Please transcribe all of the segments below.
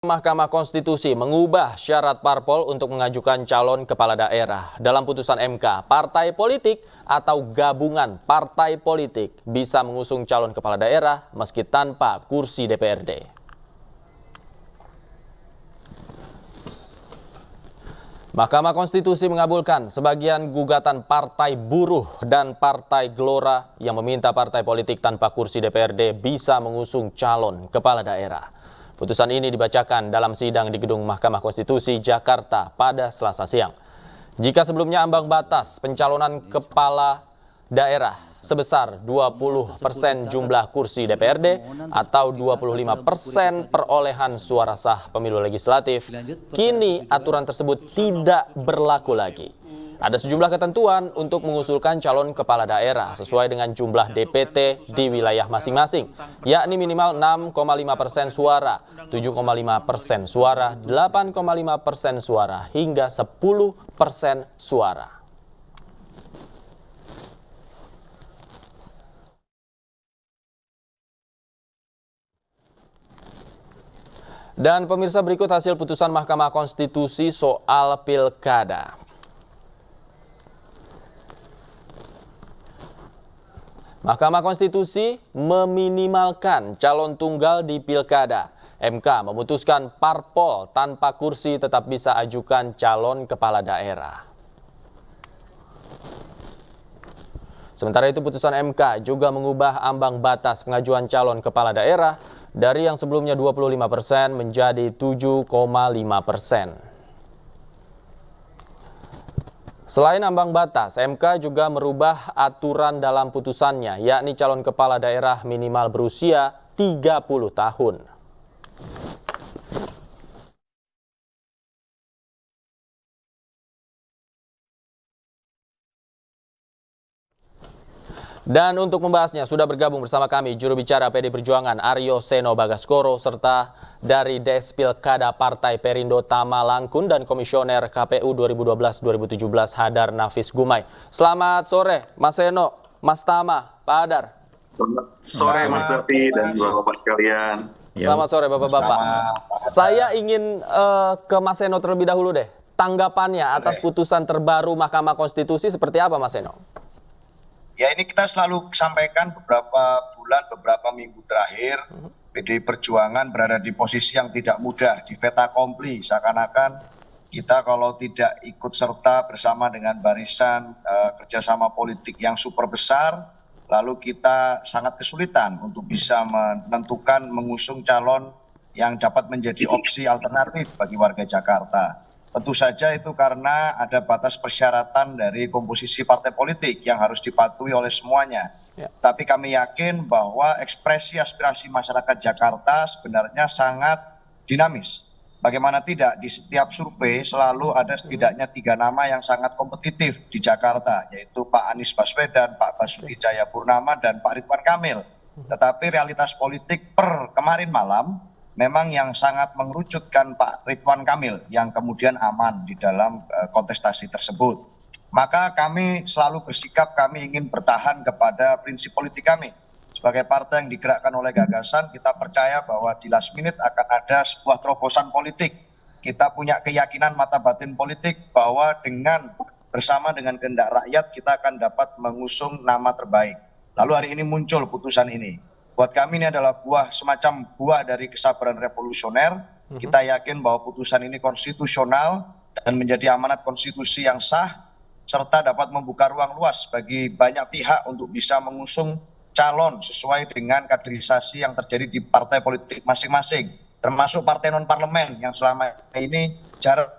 Mahkamah Konstitusi mengubah syarat parpol untuk mengajukan calon kepala daerah. Dalam putusan MK, partai politik atau gabungan partai politik bisa mengusung calon kepala daerah meski tanpa kursi DPRD. Mahkamah Konstitusi mengabulkan sebagian gugatan Partai Buruh dan Partai Gelora yang meminta partai politik tanpa kursi DPRD bisa mengusung calon kepala daerah. Putusan ini dibacakan dalam sidang di Gedung Mahkamah Konstitusi Jakarta pada Selasa siang. Jika sebelumnya ambang batas pencalonan kepala daerah sebesar 20% jumlah kursi DPRD atau 25% perolehan suara sah pemilu legislatif, kini aturan tersebut tidak berlaku lagi. Ada sejumlah ketentuan untuk mengusulkan calon kepala daerah sesuai dengan jumlah DPT di wilayah masing-masing, yakni minimal 6,5% suara, 7,5% suara, 8,5% suara, hingga 10% suara. Dan pemirsa, berikut hasil putusan Mahkamah Konstitusi soal pilkada. Mahkamah Konstitusi meminimalkan calon tunggal di pilkada. MK memutuskan parpol tanpa kursi tetap bisa ajukan calon kepala daerah. Sementara itu putusan MK juga mengubah ambang batas pengajuan calon kepala daerah dari yang sebelumnya 25% menjadi 7,5%. Selain ambang batas, MK juga merubah aturan dalam putusannya, yakni calon kepala daerah minimal berusia 30 tahun. Dan untuk membahasnya sudah bergabung bersama kami juru bicara PD Perjuangan Aryo Seno Bagaskoro serta dari Des Pilkada Partai Perindo Tama Langkun dan Komisioner KPU 2012-2017 Hadar Nafis Gumai. Selamat sore Mas Seno, Mas Tama, Pak Hadar. Selamat sore Mas Davi dan juga Bapak sekalian. Selamat sore Bapak-Bapak. Saya ingin ke Mas Seno terlebih dahulu deh. Tanggapannya atas putusan terbaru Mahkamah Konstitusi seperti apa Mas Seno? Ya, ini kita selalu sampaikan beberapa bulan, beberapa minggu terakhir, PDI Perjuangan berada di posisi yang tidak mudah, di fait accompli. Seakan-akan kita kalau tidak ikut serta bersama dengan barisan kerjasama politik yang super besar, lalu kita sangat kesulitan untuk bisa menentukan mengusung calon yang dapat menjadi opsi alternatif bagi warga Jakarta. Tentu saja itu karena ada batas persyaratan dari komposisi partai politik yang harus dipatuhi oleh semuanya. Tapi kami yakin bahwa ekspresi aspirasi masyarakat Jakarta sebenarnya sangat dinamis. Bagaimana tidak, di setiap survei selalu ada setidaknya 3 nama yang sangat kompetitif di Jakarta, yaitu Pak Anies Baswedan, Pak Basuki Cahayapurnama, dan Pak Ridwan Kamil. Tetapi realitas politik per kemarin malam memang yang sangat mengerucutkan Pak Ridwan Kamil yang kemudian aman di dalam kontestasi tersebut. Maka kami selalu bersikap kami ingin bertahan kepada prinsip politik kami. Sebagai partai yang digerakkan oleh gagasan, kita percaya bahwa di last minute akan ada sebuah terobosan politik. Kita punya keyakinan mata batin politik bahwa bersama dengan kehendak rakyat kita akan dapat mengusung nama terbaik. Lalu hari ini muncul putusan ini. Buat kami ini adalah semacam buah dari kesabaran revolusioner. Kita yakin bahwa putusan ini konstitusional dan menjadi amanat konstitusi yang sah, serta dapat membuka ruang luas bagi banyak pihak untuk bisa mengusung calon sesuai dengan kaderisasi yang terjadi di partai politik masing-masing, termasuk partai non-parlemen yang selama ini jarang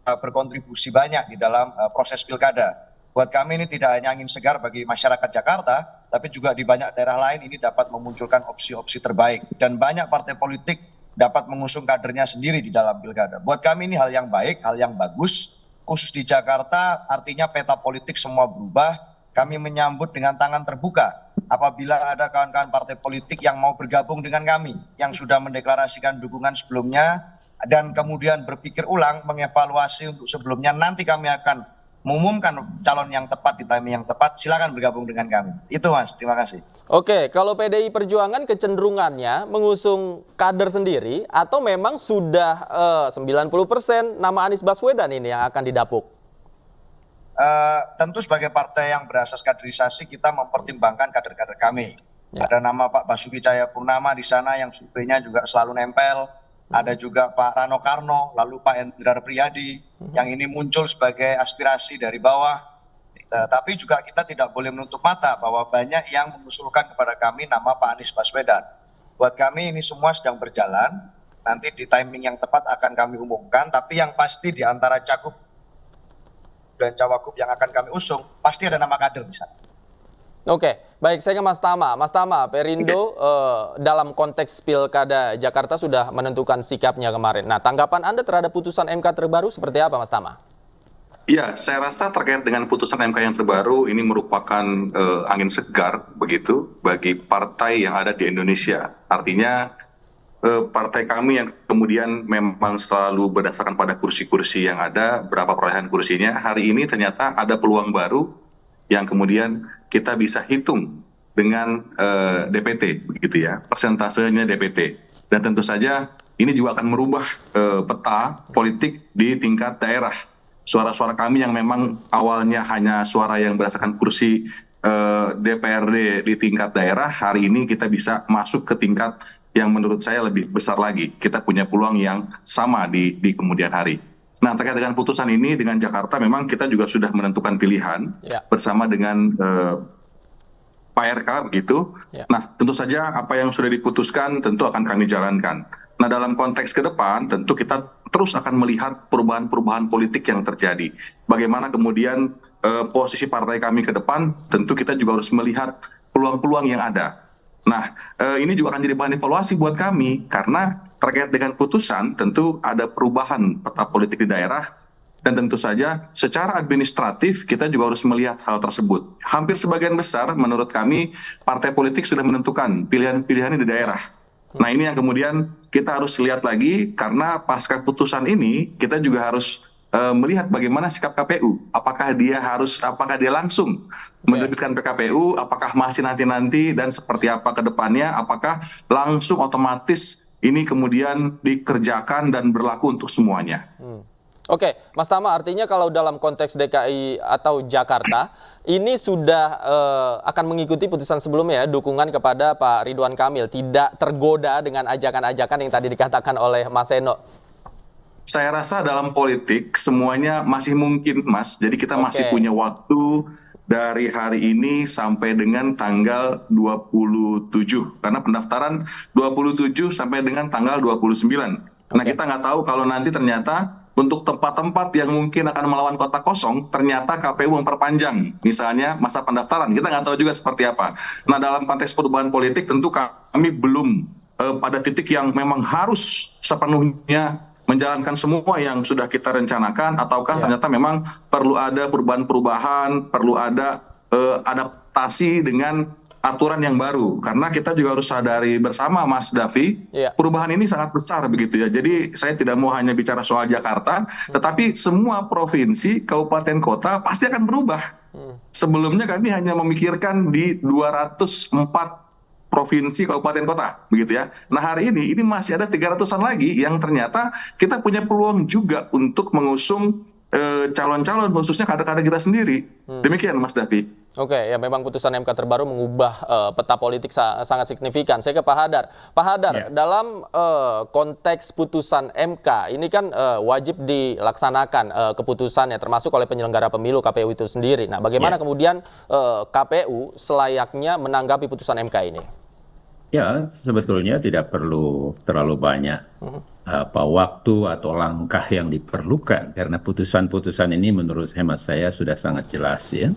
berkontribusi banyak di dalam proses pilkada. Buat kami ini tidak hanya angin segar bagi masyarakat Jakarta, tapi juga di banyak daerah lain ini dapat memunculkan opsi-opsi terbaik. Dan banyak partai politik dapat mengusung kadernya sendiri di dalam pilkada. Buat kami ini hal yang baik, hal yang bagus. Khusus di Jakarta artinya peta politik semua berubah. Kami menyambut dengan tangan terbuka apabila ada kawan-kawan partai politik yang mau bergabung dengan kami, yang sudah mendeklarasikan dukungan sebelumnya, dan kemudian berpikir ulang, mengevaluasi untuk sebelumnya, nanti kami akan mengumumkan calon yang tepat di timing yang tepat, silakan bergabung dengan kami. Itu Mas, terima kasih. Oke, kalau PDI Perjuangan kecenderungannya mengusung kader sendiri atau memang sudah 90% nama Anies Baswedan ini yang akan didapuk? Tentu sebagai partai yang berasas kaderisasi, kita mempertimbangkan kader-kader kami. Ya. Ada nama Pak Basuki Cahayapurnama di sana yang surveinya juga selalu nempel. Ada juga Pak Rano Karno, lalu Pak Endrar Priyadi, yang ini muncul sebagai aspirasi dari bawah. Tapi juga kita tidak boleh menutup mata bahwa banyak yang mengusulkan kepada kami nama Pak Anies Baswedan. Buat kami ini semua sedang berjalan, nanti di timing yang tepat akan kami umumkan, tapi yang pasti di antara cagup dan cawagup yang akan kami usung, pasti ada nama kader di sana. Oke, baik, saya ke Mas Tama. Mas Tama, Perindo dalam konteks Pilkada Jakarta sudah menentukan sikapnya kemarin. Nah, tanggapan Anda terhadap putusan MK terbaru seperti apa, Mas Tama? Ya, saya rasa terkait dengan putusan MK yang terbaru ini merupakan angin segar begitu bagi partai yang ada di Indonesia. Artinya partai kami yang kemudian memang selalu berdasarkan pada kursi-kursi yang ada, berapa perolehan kursinya, hari ini ternyata ada peluang baru yang kemudian kita bisa hitung dengan DPT, begitu ya, persentasenya DPT. Dan tentu saja ini juga akan merubah peta politik di tingkat daerah. Suara-suara kami yang memang awalnya hanya suara yang berdasarkan kursi DPRD di tingkat daerah, hari ini kita bisa masuk ke tingkat yang menurut saya lebih besar lagi. Kita punya peluang yang sama di kemudian hari. Nah, terkait dengan putusan ini dengan Jakarta, memang kita juga sudah menentukan pilihan bersama dengan Pak RK begitu. Nah, tentu saja apa yang sudah diputuskan tentu akan kami jalankan. Nah, dalam konteks ke depan tentu kita terus akan melihat perubahan-perubahan politik yang terjadi. Bagaimana kemudian posisi partai kami ke depan, tentu kita juga harus melihat peluang-peluang yang ada. Nah, ini juga akan jadi bahan evaluasi buat kami, karena terkait dengan putusan tentu ada perubahan peta politik di daerah, dan tentu saja secara administratif kita juga harus melihat hal tersebut. Hampir sebagian besar menurut kami partai politik sudah menentukan pilihan-pilihannya di daerah. Nah, ini yang kemudian kita harus lihat lagi, karena pasca putusan ini kita juga harus melihat bagaimana sikap KPU. Apakah dia langsung menerbitkan PKPU, apakah masih nanti-nanti, dan seperti apa ke depannya, apakah langsung otomatis ini kemudian dikerjakan dan berlaku untuk semuanya. Oke, Mas Tama, artinya kalau dalam konteks DKI atau Jakarta, ini sudah akan mengikuti putusan sebelumnya ya, dukungan kepada Pak Ridwan Kamil, tidak tergoda dengan ajakan-ajakan yang tadi dikatakan oleh Mas Eno. Saya rasa dalam politik semuanya masih mungkin, Mas. Jadi kita masih punya waktu dari hari ini sampai dengan tanggal 27. Karena pendaftaran 27 sampai dengan tanggal 29. Nah, kita nggak tahu kalau nanti ternyata untuk tempat-tempat yang mungkin akan melawan kota kosong, ternyata KPU memperpanjang misalnya masa pendaftaran. Kita nggak tahu juga seperti apa. Nah, dalam konteks perubahan politik tentu kami belum pada titik yang memang harus sepenuhnya menjalankan semua yang sudah kita rencanakan, ataukah ternyata memang perlu ada perubahan-perubahan, perlu ada adaptasi dengan aturan yang baru. Karena kita juga harus sadari bersama, Mas Davi, perubahan ini sangat besar begitu ya. Jadi saya tidak mau hanya bicara soal Jakarta, tetapi semua provinsi, kabupaten, kota pasti akan berubah. Sebelumnya kami hanya memikirkan di 204 provinsi, kabupaten, kota, begitu ya. Nah, hari ini masih ada 300-an lagi yang ternyata kita punya peluang juga untuk mengusung calon-calon, khususnya kader-kader kita sendiri. Demikian, Mas Davi. Oke, ya memang putusan MK terbaru mengubah peta politik sangat signifikan. Saya ke Pak Hadar. Pak Hadar, dalam konteks putusan MK, ini kan wajib dilaksanakan keputusannya, termasuk oleh penyelenggara pemilu KPU itu sendiri. Nah, bagaimana kemudian KPU selayaknya menanggapi putusan MK ini? Ya, sebetulnya tidak perlu terlalu banyak waktu atau langkah yang diperlukan, karena putusan-putusan ini menurut hemat saya sudah sangat jelas ya.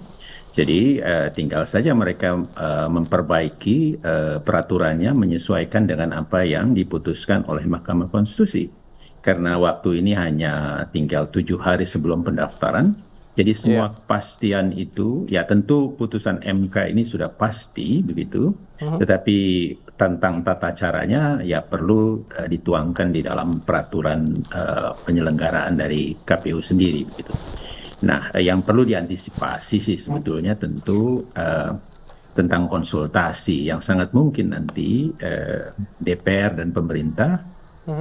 Jadi tinggal saja mereka memperbaiki peraturannya menyesuaikan dengan apa yang diputuskan oleh Mahkamah Konstitusi. Karena waktu ini hanya tinggal 7 hari sebelum pendaftaran. Jadi semua kepastian itu, ya tentu putusan MK ini sudah pasti begitu, tetapi tentang tata caranya ya perlu dituangkan di dalam peraturan penyelenggaraan dari KPU sendiri begitu. Nah, yang perlu diantisipasi sih sebetulnya tentu tentang konsultasi yang sangat mungkin nanti DPR dan pemerintah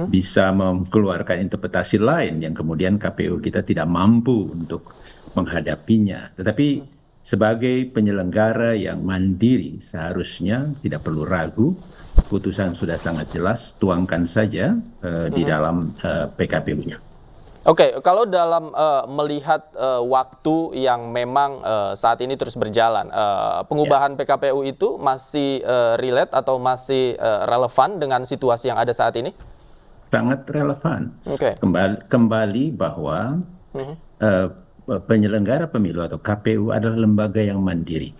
bisa mengeluarkan interpretasi lain yang kemudian KPU kita tidak mampu untuk menghadapinya. Tetapi sebagai penyelenggara yang mandiri seharusnya tidak perlu ragu, putusan sudah sangat jelas, tuangkan saja di dalam PKPU-nya. Oke, kalau dalam melihat waktu yang memang saat ini terus berjalan, pengubahan PKPU itu masih relate atau masih relevan dengan situasi yang ada saat ini? Sangat relevan. Oke. Kembali bahwa penyelenggara pemilu atau KPU adalah lembaga yang mandiri.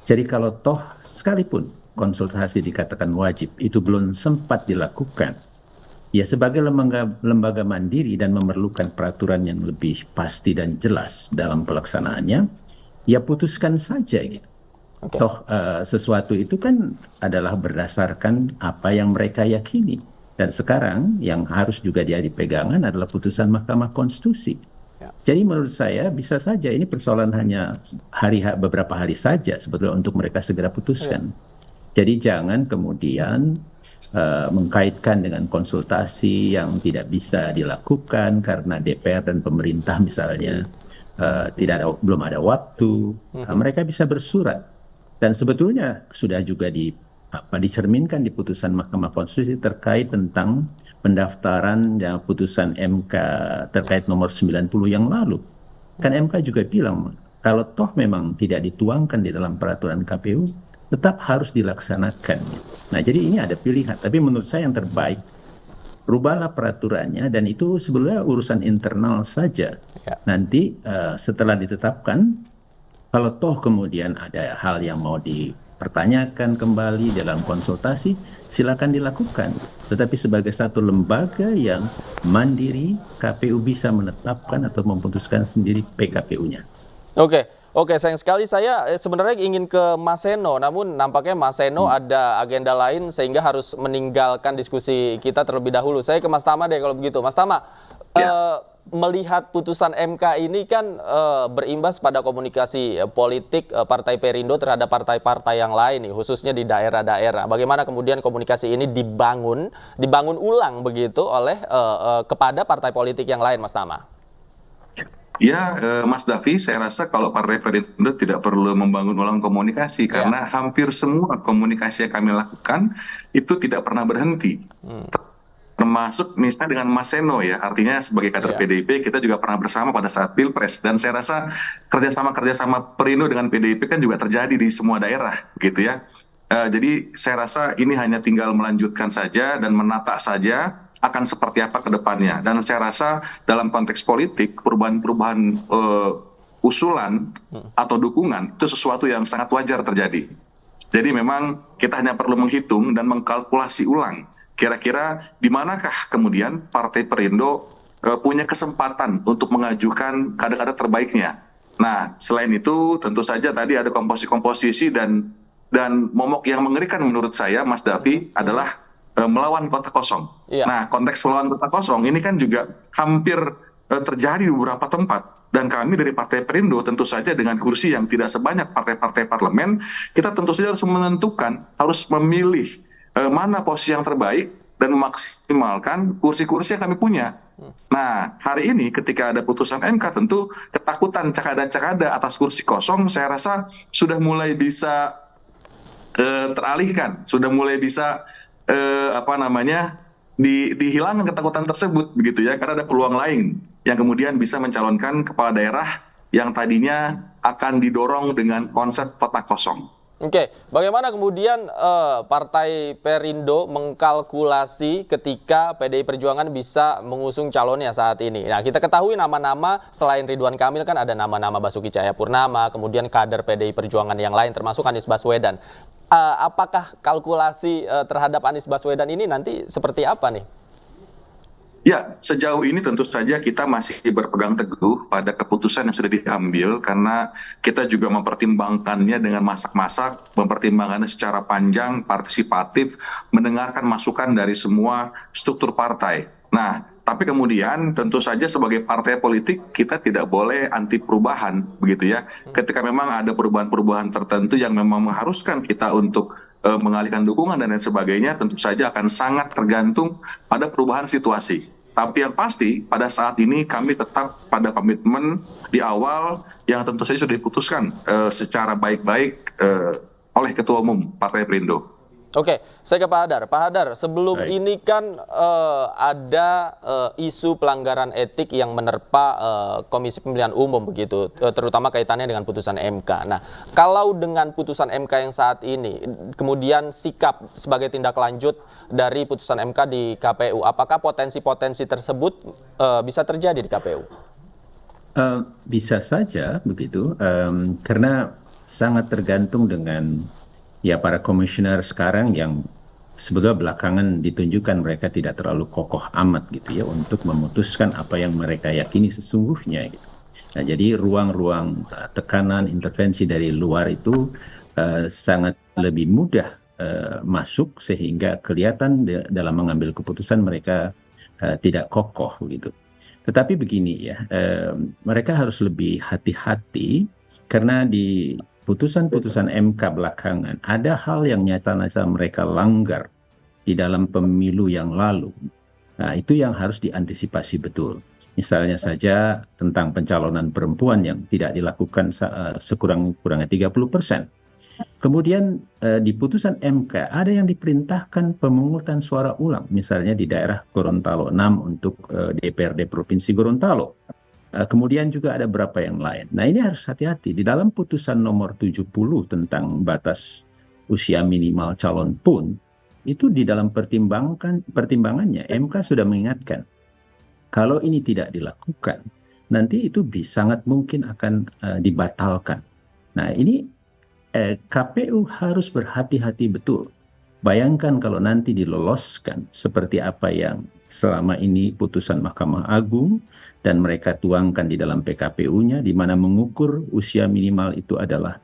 Jadi kalau toh sekalipun konsultasi dikatakan wajib, itu belum sempat dilakukan, ya sebagai lembaga mandiri dan memerlukan peraturan yang lebih pasti dan jelas dalam pelaksanaannya, ya putuskan saja gitu. Oke. Toh sesuatu itu kan adalah berdasarkan apa yang mereka yakini. Dan sekarang yang harus juga jadi pegangan adalah putusan Mahkamah Konstitusi. Ya. Jadi menurut saya bisa saja ini persoalan hanya beberapa hari saja sebetulnya untuk mereka segera putuskan. Jadi jangan kemudian mengkaitkan dengan konsultasi yang tidak bisa dilakukan karena DPR dan pemerintah misalnya belum ada waktu. Mereka bisa bersurat dan sebetulnya sudah juga dicerminkan di putusan Mahkamah Konstitusi terkait tentang pendaftaran dan putusan MK terkait nomor 90 yang lalu. Kan MK juga bilang kalau toh memang tidak dituangkan di dalam peraturan KPU tetap harus dilaksanakan. Nah, jadi ini ada pilihan. Tapi menurut saya yang terbaik, rubahlah peraturannya dan itu sebenarnya urusan internal saja. Ya. Nanti setelah ditetapkan, kalau toh kemudian ada hal yang mau dipertanyakan kembali dalam konsultasi, silakan dilakukan. Tetapi sebagai satu lembaga yang mandiri, KPU bisa menetapkan atau memutuskan sendiri PKPU-nya. Oke, sayang sekali saya sebenarnya ingin ke Mas Seno, namun nampaknya Mas Seno ada agenda lain sehingga harus meninggalkan diskusi kita terlebih dahulu. Saya ke Mas Tama deh kalau begitu. Mas Tama, melihat putusan MK ini kan berimbas pada komunikasi politik Partai Perindo terhadap partai-partai yang lain nih, khususnya di daerah-daerah. Bagaimana kemudian komunikasi ini dibangun ulang begitu oleh kepada partai politik yang lain, Mas Tama? Ya, Mas Davi, saya rasa kalau Partai Perindo tidak perlu membangun ulang komunikasi karena hampir semua komunikasi yang kami lakukan itu tidak pernah berhenti. Termasuk misalnya dengan Mas Seno ya, artinya sebagai kader PDIP kita juga pernah bersama pada saat Pilpres dan saya rasa kerjasama Perindo dengan PDIP kan juga terjadi di semua daerah, gitu ya. Jadi saya rasa ini hanya tinggal melanjutkan saja dan menata saja akan seperti apa ke depannya. Dan saya rasa dalam konteks politik, perubahan-perubahan usulan atau dukungan itu sesuatu yang sangat wajar terjadi. Jadi memang kita hanya perlu menghitung dan mengkalkulasi ulang. Kira-kira di manakah kemudian Partai Perindo punya kesempatan untuk mengajukan kader-kader terbaiknya. Nah, selain itu tentu saja tadi ada komposisi dan momok yang mengerikan menurut saya, Mas Davi, adalah melawan kota kosong. Nah, konteks melawan kota kosong ini kan juga hampir terjadi di beberapa tempat. Dan kami dari Partai Perindo tentu saja dengan kursi yang tidak sebanyak partai-partai parlemen, kita tentu saja harus menentukan, harus memilih mana posisi yang terbaik dan memaksimalkan kursi-kursi yang kami punya. Nah, hari ini ketika ada putusan MK tentu ketakutan cakada-cakada atas kursi kosong saya rasa sudah mulai bisa teralihkan, sudah mulai bisa dihilangkan ketakutan tersebut begitu ya, karena ada peluang lain yang kemudian bisa mencalonkan kepala daerah yang tadinya akan didorong dengan konsep kota kosong. Oke, bagaimana kemudian Partai Perindo mengkalkulasi ketika PDI Perjuangan bisa mengusung calonnya saat ini? Nah, kita ketahui nama-nama selain Ridwan Kamil kan ada nama-nama Basuki Cahayapurnama, kemudian kader PDI Perjuangan yang lain termasuk Anies Baswedan. Apakah kalkulasi terhadap Anies Baswedan ini nanti seperti apa nih? Ya, sejauh ini tentu saja kita masih berpegang teguh pada keputusan yang sudah diambil karena kita juga mempertimbangkannya dengan masak-masak, mempertimbangkannya secara panjang, partisipatif, mendengarkan masukan dari semua struktur partai. Nah, tapi kemudian tentu saja sebagai partai politik kita tidak boleh anti perubahan, begitu ya. Ketika memang ada perubahan-perubahan tertentu yang memang mengharuskan kita untuk mengalihkan dukungan dan lain sebagainya, tentu saja akan sangat tergantung pada perubahan situasi. Tapi yang pasti pada saat ini kami tetap pada komitmen di awal yang tentu saja sudah diputuskan secara baik-baik oleh Ketua Umum Partai Perindo. Oke, saya ke Pak Hadar. Pak Hadar, sebelum Baik. ini kan ada isu pelanggaran etik yang menerpa Komisi Pemilihan Umum begitu, terutama kaitannya dengan putusan MK. Nah, kalau dengan putusan MK yang saat ini, kemudian sikap sebagai tindak lanjut dari putusan MK di KPU, apakah potensi-potensi tersebut bisa terjadi di KPU? Bisa saja begitu, karena sangat tergantung dengan ya para komisioner sekarang yang sebetulnya belakangan ditunjukkan mereka tidak terlalu kokoh amat gitu ya untuk memutuskan apa yang mereka yakini sesungguhnya gitu. Nah, jadi ruang-ruang tekanan intervensi dari luar itu sangat lebih mudah masuk sehingga kelihatan dalam mengambil keputusan mereka tidak kokoh gitu. Tetapi begini ya, mereka harus lebih hati-hati karena di putusan-putusan MK belakangan ada hal yang nyata-nyata mereka langgar di dalam pemilu yang lalu. Nah, itu yang harus diantisipasi betul. Misalnya saja tentang pencalonan perempuan yang tidak dilakukan sekurang-kurangnya 30%. Kemudian di putusan MK ada yang diperintahkan pemungutan suara ulang, misalnya di daerah Gorontalo 6 untuk DPRD Provinsi Gorontalo. Kemudian juga ada beberapa yang lain. Nah, ini harus hati-hati. Di dalam putusan nomor 70 tentang batas usia minimal calon pun, itu di dalam pertimbangannya, MK sudah mengingatkan, kalau ini tidak dilakukan, nanti itu sangat mungkin akan dibatalkan. Nah, ini KPU harus berhati-hati betul. Bayangkan kalau nanti diloloskan seperti apa yang selama ini putusan Mahkamah Agung dan mereka tuangkan di dalam PKPU-nya, di mana mengukur usia minimal itu adalah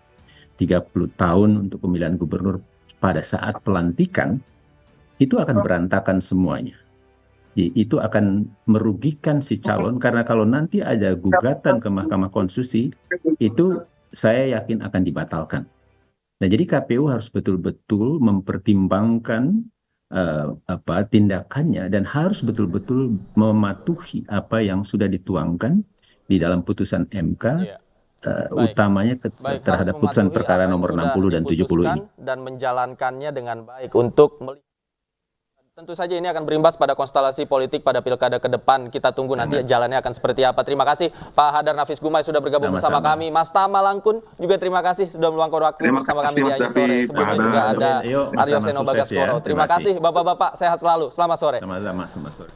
30 tahun untuk pemilihan gubernur pada saat pelantikan, itu akan berantakan semuanya. Itu akan merugikan si calon, karena kalau nanti ada gugatan ke Mahkamah Konstitusi, itu saya yakin akan dibatalkan. Nah, jadi KPU harus betul-betul mempertimbangkan tindakannya dan harus betul-betul mematuhi apa yang sudah dituangkan di dalam putusan MK, utamanya terhadap putusan perkara nomor 60 dan 70 ini. Dan menjalankannya dengan baik untuk tentu saja ini akan berimbas pada konstelasi politik pada pilkada ke depan. Kita tunggu nanti jalannya akan seperti apa. Terima kasih Pak Hadar Nafis Gumai sudah bergabung bersama kami. Mas Tama Langkun juga terima kasih sudah meluangkan waktu bersama kami di Ayu Sore. Sebelumnya juga ada Aryo Seno Bagaskoro. Terima kasih Bapak-Bapak, sehat selalu. Selamat sore. Sama-sama, selamat sore.